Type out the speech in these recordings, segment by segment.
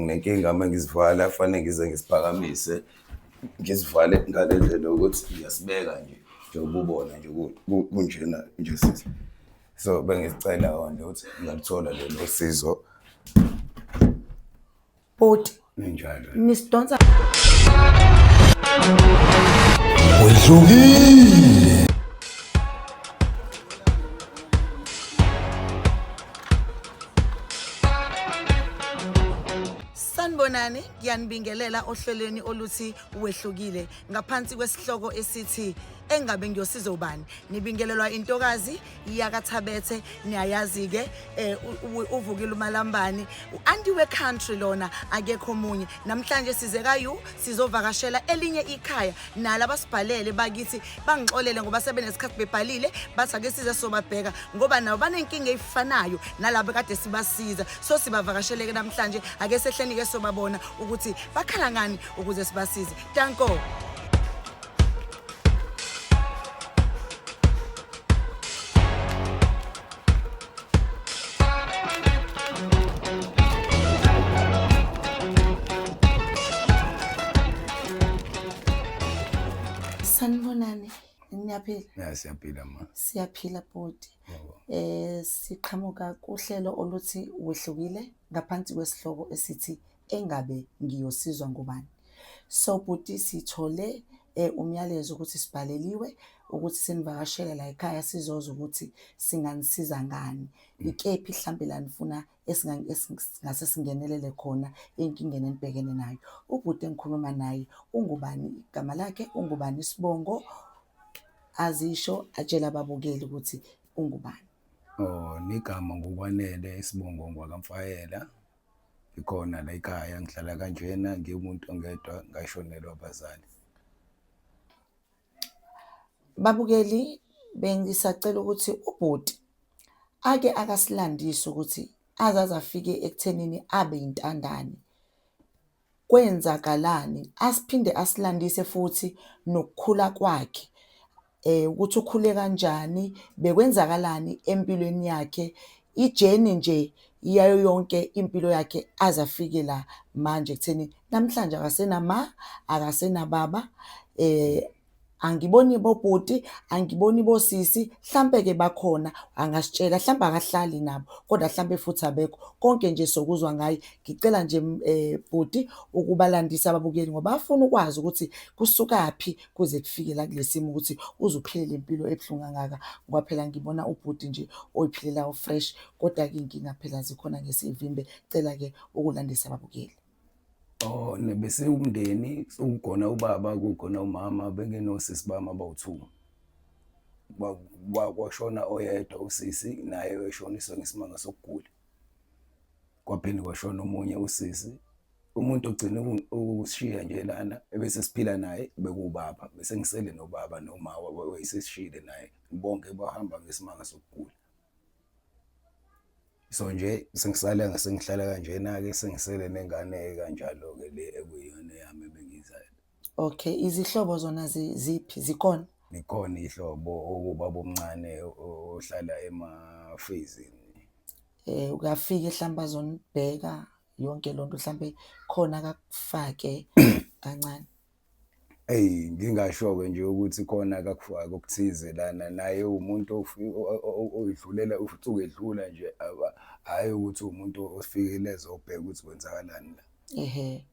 nginenkinga mangizivala kufanele ngize ngisiphakamise ngizivale ngale ndlela ukuthi ngiyasibeka nje njengoba ubona nje kunjena nje sisi. So bengicela nje ukuthi ngiyalithola lelo sizo. Bhuti Ninjalo. nisidonsa Wedlukile. Sanibonani, ngiyanibingelela ohlelweni oluthi wehlukile ngaphansi kwesihloko esithi engabe ngiyosiza ubani. Nibingelelwa intokazi yakathabethe, niyayazi ke uvukile umalambani uandiwe country lona akekho omunye. Namhlanje size kayu sizovakashela elinye ikhaya nala basibhalele bakithi bangixolele ngoba sebenesikhathi bebhalile bathi ake size sobabheka ngoba nabo banenkinga ezifanayo nalabo kade sibasiza. So sibavakasheleke namhlanje ake sehleni ke sobabona ukuthi bakhala ngani ukuze sibasize. Danko. Sanibonani, niyaphila? Ya siyaphila ma. Siyaphila bhuti. Siqhamuka kuhlelo oluthi wehlukile ngaphansi kwesihloko esithi engabe ngiyosizwa ngubani. So bhuti sithole umyalezo ukuthi sibhaleliwe ukuthi sinivakashele la ekhaya sizozwa ukuthi singanisiza ngani. Ikephi mhlambe la nifuna esingase singenelele khona enkingeni enibhekene nayo. Ubhuti engikhuluma naye ungubani, igama lakhe ungubani, isibongo azisho, atshela ababukeli ukuthi ungubani. Nigama ngokwanele isibongo ngwakamfayela. Ikhona la ekhaya ngihlala kanjena ngiwumuntu ongedwa ngashonelwa abazali. Babukeli bengisacela ukuthi ubhuti ake akasilandise ukuthi azaze afike ekuthenini abe intandane. Kwenzakalani? Asiphinde asilandise futhi nokukhula kwakhe. Ukuthi ukhule kanjani, bekwenzakalani empilweni yakhe, ijeni nje yayo yonke impilo yakhe azafike la manje kutheni namhlanje akasenama, akasenababa. Angiboni bobhuti, angiboni bosisi, mhlambe ke bakhona angasitshela, mhlambe akahlali nabo kodwa mhlambe futhi abekho. Konke nje sokuzwa ngaye. Ngicela nje bhuti ukubalandisa ababukeli ngoba bafuna ukwazi ukuthi kusukaphi kuze kufike la kulesimo ukuthi uzuphile impilo ebhlungu kangaka ngoba phela ngibona ubhuti nje oyiphilela fresh kodwa ke inkinga phela zikhona ngesivimbe. Cela ke ukulandisa ababukeli. Bese umndeni ukukhona ubaba kukhona umama bengenosisi bami abawu2. Kwashona oyedwa usisi naye weshoniswa ngesimanga sokugula. Kwaphinde kwashona omunye usisi. Umuntu ogcina ukushiya nje lana ebese siphila naye bekubaba bese ngisele nobaba noma wayesishile naye bonke bahamba ngesimanga sokugula. So nje sengihlala kanjena ke sengisele nengane kanjalo ke le ekuyona yami bengizayo. Okay, izihlobo zona ziphi zikhona? Nikhona ihlobo okubaba omncane ohlala emafezini. Ukafika ehlamba zonibheka yonke lonto mhlambe khona akakufake kancane. Ngingasho ke nje ukuthi khona akakufaka okuthize lana naye umuntu oyidlulela usuke edlula nje hayi ukuthi umuntu ofikele ezobheka ukuthi kwenzakalani la. Yeah,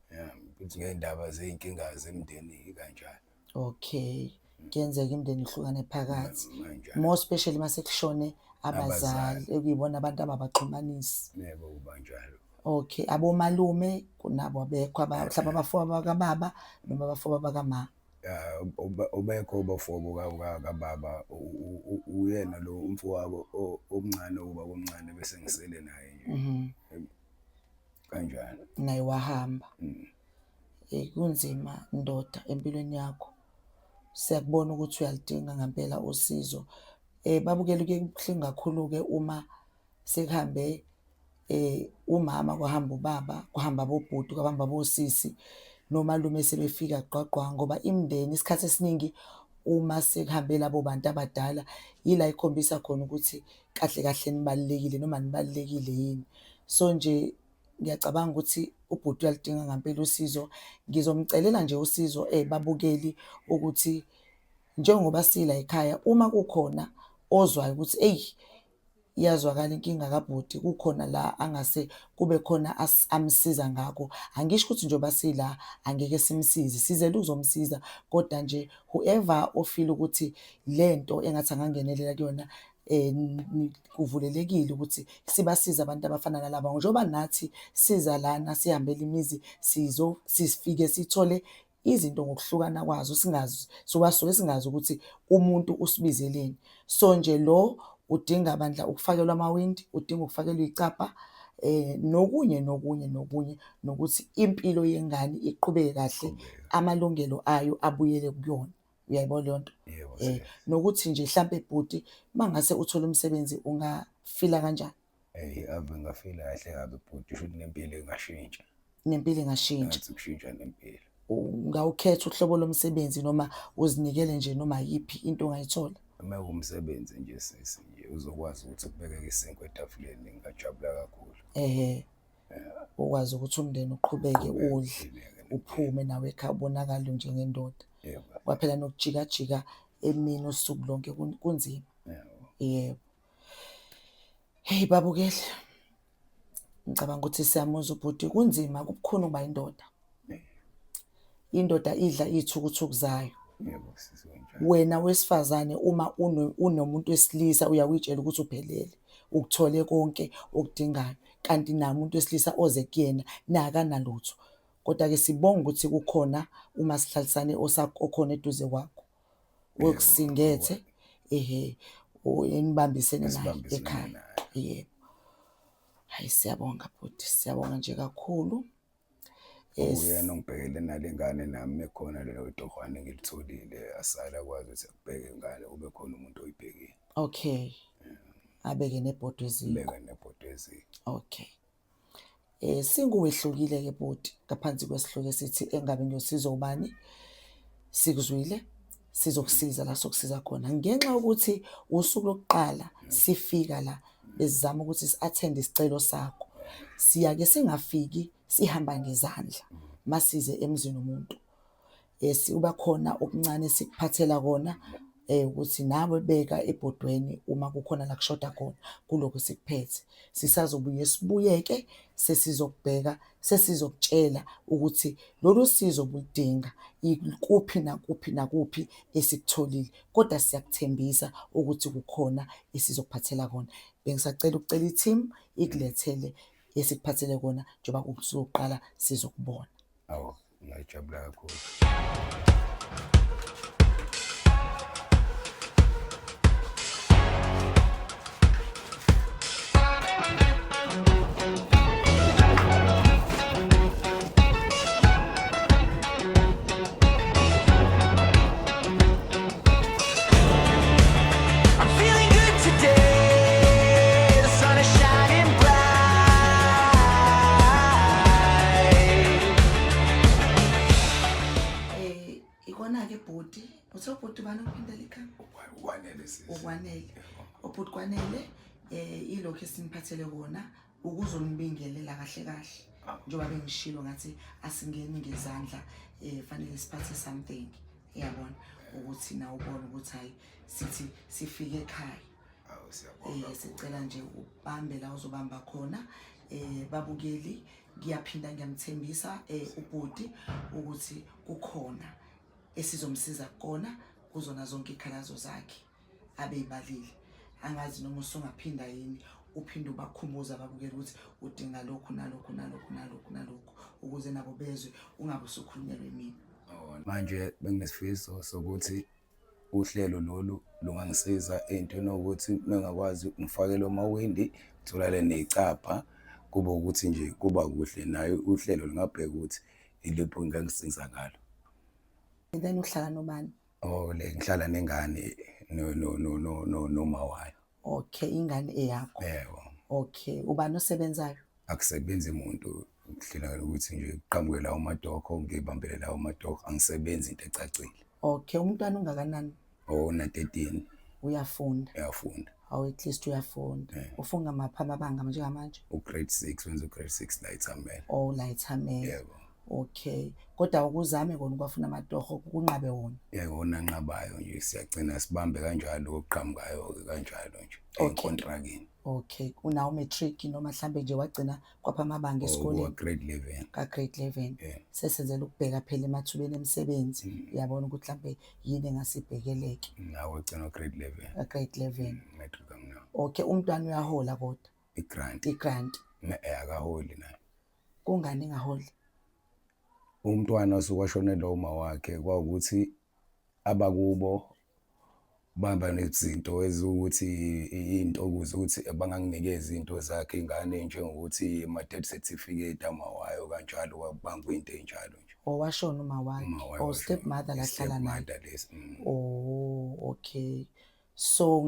ukuthi ngendaba zeinkinga zemndeni kanjalo. Okay, kuyenzeka imndeni ihlukane phakathi. More especially mase kushone abazali ekuyibona abantu ababaxhumanisi. Yebo kubanjalo. Okay, abomalume kunabo abekho mhlawumbe abafowabo bakababa noma abafowabo bakamama. Ubekho abafowabo kababa uyena lo umfowabo omncane ubaba omncane bese ngisele naye nje. Kanjalo. Naye wahamba. Kunzima ndoda empilweni yakho. Siyakubona ukuthi uyalidinga ngempela usizo. Babukela ke kubuhlungu kakhulu ke uma sekuhambe umama kwahamba ubaba, kuhamba bobhuti, kwahamba bosisi nomalume sebefika qwaqwa ngoba imndeni isikhathi esiningi uma sekuhambe labo bantu abadala yila ikhombisa khona ukuthi kahle kahle nibalekile noma nibalekile yini. So nje ngiyacabanga ukuthi ubhuti uyalidinga ngampela usizo. Ngizomcelela nje usizo babukeli ukuthi njengoba sila ekhaya, uma kukhona ozwayo ukuthi eyi iyazwakala inkinga kabhuti, kukhona la angase kube khona amsiza ngakho. Angisho ukuthi njengoba sila angeke simsize, sizele ukuzomsiza, kodwa nje whoever ofila ukuthi lento engathi angangenelela kuyona kuvulelekile ukuthi sibasize abantu abafana nalaba. Njengoba nathi siza lana sihambela imizi sifike sithole izinto ngokuhlukana kwazo, suke singazi ukuthi umuntu usibizeleni. So nje lo udinga bandla ukufakelwa amawindi, udinga ukufakelwa iy'cabha nokunye nokuthi impilo yengane iqhubeke kahle, amalungelo ayo abuyele kuyona. Uyayibona leyo nto? Nokuthi nje hlampe bhuti mangase uthole umsebenzi ungafila kanjani? Ave ngafila kahle kabi bhuti, shuthi nempilo ingashintsha. Nempilo ingashintsha. Ngathi kushintsha nempilo. Ungawukhetha uhlobo lomsebenzi noma uzinikele nje noma yiphi into ongayithola? Uma umsebenzi nje sisi nje uzokwazi ukuthi kubekeke isinkwa etafuleni, ngingajabula kakhulu. Ukwazi ukuthi umndeni uqhubeke udle, uphume nawe ekhaya ubonakale njengendoda. Kwaphela nokujikajika emini usuku lonke kunzima. Yebo. Hey babukeli, ngicabanga ukuthi siyamuzwa ubhuti, kunzima kubukhona ukuba indoda. Indoda idla iy'thukuthuku zayo. Yebo sisi kanjalo. Wena wesifazane uma unomuntu wesilisa uyawuyitshela ukuthi uphelele, ukuthole konke okudingayo, kanti naye umuntu wesilisa oze kuyena nakanalutho. Kodwa-ke sibonga ukuthi kukhona umasihlalisane okhona eduze kwakho okusingethe enibambisene naye ekhaya. Yebo. Hayi siyabonga bhuti, siyabonga nje kakhulu. Uyena ongibhekele nale ngane nami ekhona lelo torhwane engilitholile asala kwazi ukuthi akubheke ingane ube khona umuntu oyibhekile. Okay. Abeke nebhodwe eziko. Beke nebhodwe eziko. Okay. Singuwehlukile-ke bhuti ngaphansi kwesihloko esithi engabe ngiyosiza ubani, sikuzwile sizokusiza la sokusiza khona. Ngenxa yokuthi usuku lokuqala sifika la bezizama ukuthi si-attend isicelo sakho, siyake singafiki sihamba ngezandla masize emzini umuntu. Uba khona okuncane sikuphathela kona ukuthi nawe beka ebhodweni uma kukhona la kushoda khona kulokho sikuphethe. Sisazobuye sibuyeke sesizokubheka, sesizokutshela ukuthi lolu sizo bulidinga ikuphi nakuphi esikutholile, kodwa siyakuthembisa ukuthi kukhona esizokuphathela kona. Bengisacela ukucela i-team ikulethele esikuphathele kona njengoba kusuku lokuqala sizokubona. Awu, ngiyajabula kakhulu. Ikona-ke bhuti, uthe ubhuti bani ukuphindela ikhaya? Ukwanele sisi. Ukwanele. Ubhuti Kwanele, ilokhu esiniphathele kona ukuzonibingelela kahle kahle. Njengoba bengishilo ngathi asingeni ngezandla, fanele siphathe something. Yabona ukuthi na ubone ukuthi hayi sithi sifike ekhaya. Awu siyabonga. Sicela nje ubambe la uzobamba khona. Babukeli ngiyaphinda ngiyamthembisa ubhuti ukuthi kukhona esizomsiza kona kuzona zonke ikhalazo zakhe abeyibalile. Angazi noma usungaphinda yini uphinde ubakhumbuza ababukeli ukuthi udinga lokhu nalokhu ukuze nabo bezwe ungabe usukhulunyelwe yimina. Manje benginesifiso sokuthi uhlelo lolu lungangisiza entweni ukuthi mengakwazi ngifakele amawindi ngitholale nezicapha kube ukuthi nje kuba kuhle naye uhlelo lingabheka ukuthi ilipho engangisiza ngalo. Then uhlala nobani? Le ngihlala nengane noma wayo. Okay, ingane eyakho. Yebo. Okay, ubani osebenzayo? Akusebenzi umuntu ukuhlela ukuthi nje uqhamuke lawo madokho ngibambele lawo madokho, angisebenzi into ecacile. Okay, umntwana ungakanani? Na 13. Uyafunda. Uyafunda. Awu at least uyafunda. Ufunda maphi amabanga njengamanje? ugrade 6 wenza ugrade 6 la eThamela. Oh la eThamela. Yebo. Okay. Kodwa ukuzame kona ukwafuna amatoho kunqabe wona. Yekona nqabayo nje siyagcina sibambe kanjalo oqhamukayo kanjalo nje econtrakini. Okay. Unawo matric noma mhlambe nje wagcina kwapha amabanga esikoleni. Grade 11. Ka grade 11. Sesenzela ukubheka phela emathubeni emisebenzi. Uyabona ukuthi mhlambe yini engasibhekeleke. Nawe ugcina grade 11. Ka grade 11. Matric amna. Okay, umntwana uyahola kodwa. Igrant. Akaholi naye. Kungani ngaholi? Umntwana osukwashonela uma wakhe kwaukuthi abakubo baba nezinto ezukuthi into ukuze ukuthi banganginikeza into zakhe ingane njengokuthi ama-death certificate amawayo kanjalo wabanga into enjalo nje. Owashona uma wakhe or stepmother lahlala naye. Oh okay. So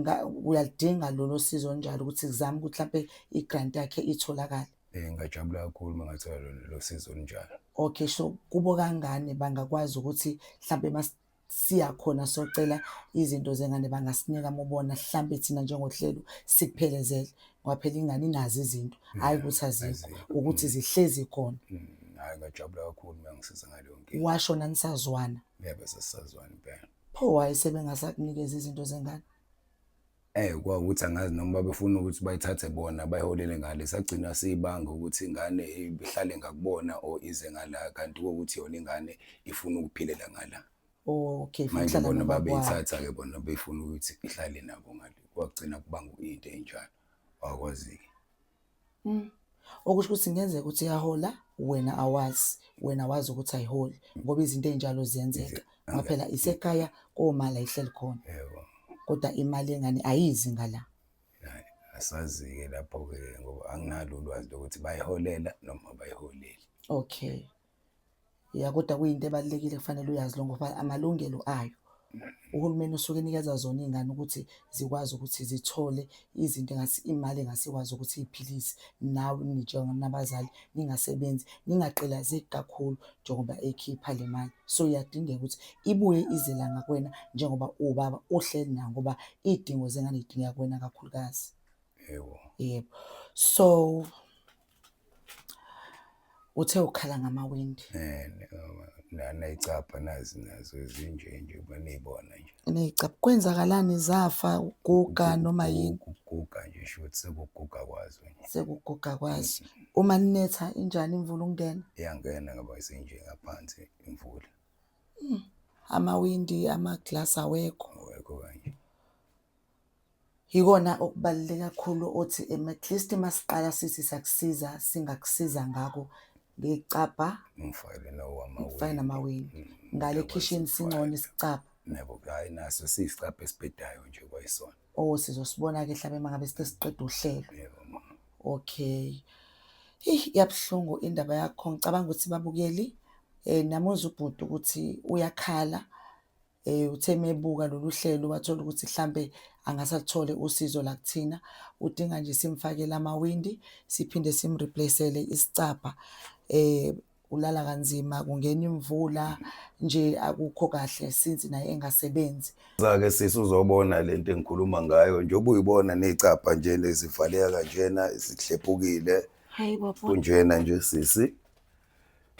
uyalidinga lolo sizo njalo ukuthi kuzame ukuthi mhlambe igrant yakhe itholakala. Ngajabula kakhulu mangathola lo sizo njalo. Okay, so kubo kangane bangakwazi ukuthi mhlambe siya khona socela izinto zengane bangasinika mobona mhlambe thina njengohlelo sikuphelezele ngoba phela ingane inazi izinto hayi ukuthi azikho ukuthi zihlezi khona. Hayi ngajabula kakhulu mangisiza ngale yonke. Washona nisazwana? Yebo sasazwana impela. Pho wayesebengasakunikeza izinto zengane? Kwaukuthi angazi noma befuna ukuthi bayithathe bona bayiholele ngale sagcina siyibanga ukuthi ingane ibihlale ngakubona o ize ngala kanti ukuthi yona ingane ifuna ukuphilela ngala. Okay, manje bona babeyithatha ke bona befuna ukuthi ihlale nabo ngale kwagcina kubanga into enjalo wakwazi. Okusho ukuthi ngenzeka ukuthi iyahola wena wazi ukuthi ayiholi ngoba izinto enjalo ziyenzeka ngoba phela isekhaya komala ihleli khona. Yebo. Kodwa imali engane ayizi ngala. Asazi ke lapho ke ngoba anginalo ulwazi lokuthi bayiholela noma bayiholeli. Okay. Ya kodwa kuyinto ebalekile kufanele uyazi lo ngoba amalungelo ayo. Uhulumeni usuke enikeza zona izingane ukuthi zikwazi ukuthi zithole izinto engasi imali engasikwazi ukuthi iphilise nawe njengenabazali ningasebenzi ningaqelazeki kakhulu njengoba ekhipha le mali. So iyadingeka ukuthi ibuye izela ngakwena njengoba ubaba ohleli nayo ngoba idingo zengane idinga kuwena kakhulukazi. Yebo. So uthe ukhala ngamawindi. Nayicapha nazo ezinje nje banibona nje. Neyicapha kwenzakalani zafa uguga noma yini? Uguga nje shothi sekuguga kwazo nje. Sekuguga kwazo. Uma ninetha injani imvula ungena? Iyangena ngoba isenje ngaphansi imvula. Amawindi amaglass awekho. Awekho kanje. Yikona okubaluleke kakhulu othi at least masiqala sithi sakusiza singakusiza ngako ngecapha ngifayile nawo amawindi. Fine amawindi. Ngale kitchen singone isicapha. Nebo hayi naso sisicapha esibhedayo nje kwayisona. Oh sizosibona ke mhlawumbe mangabe siqeda uhlelo. Yebo mama. Okay. Iyabhlungu indaba yakho ngicabanga ukuthi babukeli namuza ubhuti ukuthi uyakhala uthe mebuka lolu hlelo wathola ukuthi mhlambe angasathole usizo la kuthina udinga nje simfakele amawindi siphinde simreplaceele isicapha ulala kanzima kungena imvula nje akukho kahle since naye engasebenzi. Zake sisuzobona lento engikhuluma ngayo njengoba uyibona necapha nje lezivaleka kanjena isihlephukile. Hayi baba. Kunjena nje sisi.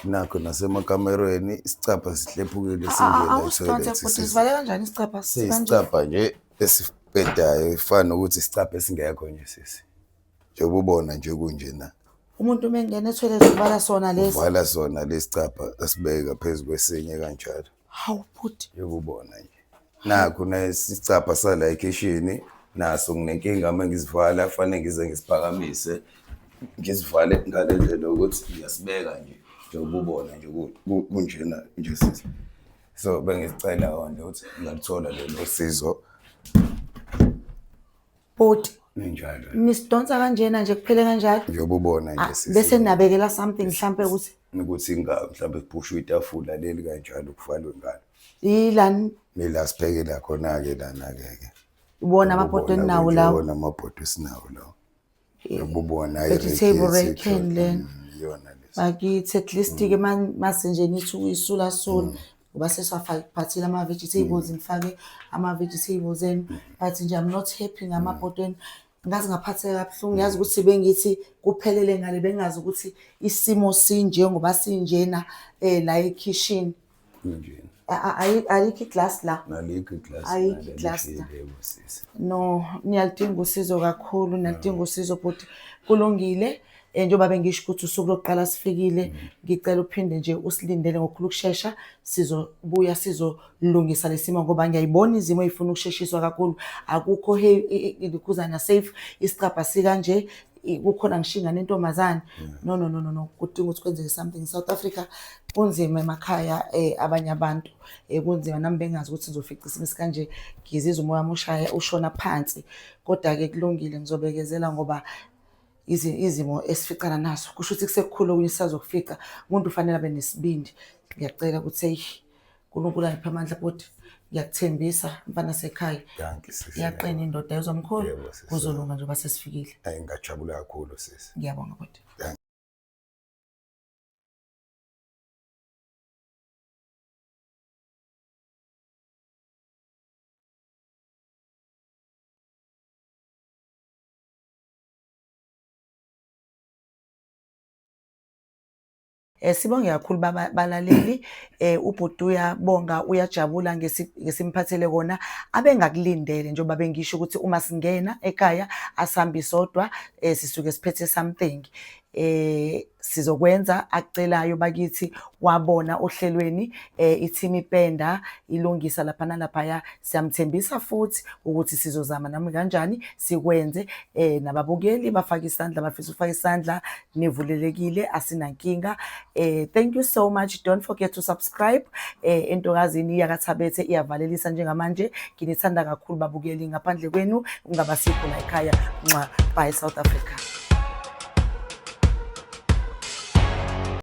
Nakho nasemakamerweni isicapha sihlephukile sinjena toilet. Sivaleka kanjani isicapha? Isicapha nje esibhedayo ifana ukuthi isicapha esingekho nje sisi. Njengoba ubona nje kunjena. Umuntu mengena etoilet uvala sona lesi. Uvala sona lesicapha asibeka phezulu kwesinye kanjalo. Hawu bhuti. Yokubona nje. Nakho nesicapha sala ekitchen naso nginenkinga mangizivala kufanele ngize ngisiphakamise ngizivale ngale ndlela ukuthi ngiyasibeka nje njengoba ubona nje kunjena nje sisi. So bengicela nje ukuthi ngalithola lelo sizo. Bhuti njalo. Nisidonsa kanjena nje kuphele kanjalo. Njengoba ubona nje sisi. Bese ninabekela something mhlambe ukuthi mhlambe siphushe itafula leli kanjalo kuvalwe ngalo. Yilani? Mila siphekela khona ke lana ke. Ubona amabhodo enawo lawo. Ubona amabhodo esinawo lawo. Ubona vegetable can learn. Yona lesi. Bakithi at least ke mase nje nithi uyisula sula ngoba seswaphathile ama-vegetables ngifake ama-vegetables but nje I'm not happy ngamabhodweni. Ngazi ngaphatheka kabuhlungu, yazi ukuthi bengithi kuphelele ngale, bengazi ukuthi isimo sinje ngoba sinjena la ekhishini. Alikho iglass la. Nalikho iglass. Ayikho iglass la. No, niyalidinga usizo kakhulu, niyalidinga usizo but kulungile. Njengoba bengisho ukuthi usuku lokuqala sifikile, ngicela uphinde nje usilindele ngokukhulu ukushesha, sizobuya sizolungisa lesimo ngoba ngiyayibona izimo ezifuna ukusheshiswa kakhulu. Akukho ikhuzana safe, isicabha sikanje, kukhona ngishinga nentombazane. No, kudinga ukuthi kwenzeke something. South Africa kunzima emakhaya, abanye abantu kunzima, nami bengazi ukuthi ngizofica isimo esikanje, ngizizwa umoya wami ushona phansi. Kodwa-ke kulungile, ngizobekezela ngoba izimo esificana nazo kusho ukuthi kusekukhulu okunye sisazokufica. Umuntu ufanele abe nesibindi. Ngiyacela ukuthi hey uNkulunkulu angiphe amandla but ngiyakuthembisa mfana sekhaya. Iyaqina indoda yezomkhulu, kuzolunga njengoba sesifikile. Ngajabula kakhulu sisi. Ngiyabonga bhuti. Sibonge kakhulu balaleli. Ubhuti uyabonga, uyajabula ngesimphathele kona abengakulindele, njengoba bengisho ukuthi uma singena ekhaya asihambi sodwa, sisuke siphethe something sizokwenza akucelayo bakithi. Wabona ohlelweni i-team ipenda ilungisa lapha nalaphaya, siyamthembisa futhi ukuthi sizozama nami kanjani sikwenze. Nababukeli bafaka isandla, bafisa ukufaka isandla, nivulelekile, asinankinga. Thank you so much. Don't forget to subscribe. Entokazini yakaThabethe iyavalelisa njengamanje. Nginithanda kakhulu babukeli, ngaphandle kwenu ungaba sikho la ekhaya. Bye South Africa.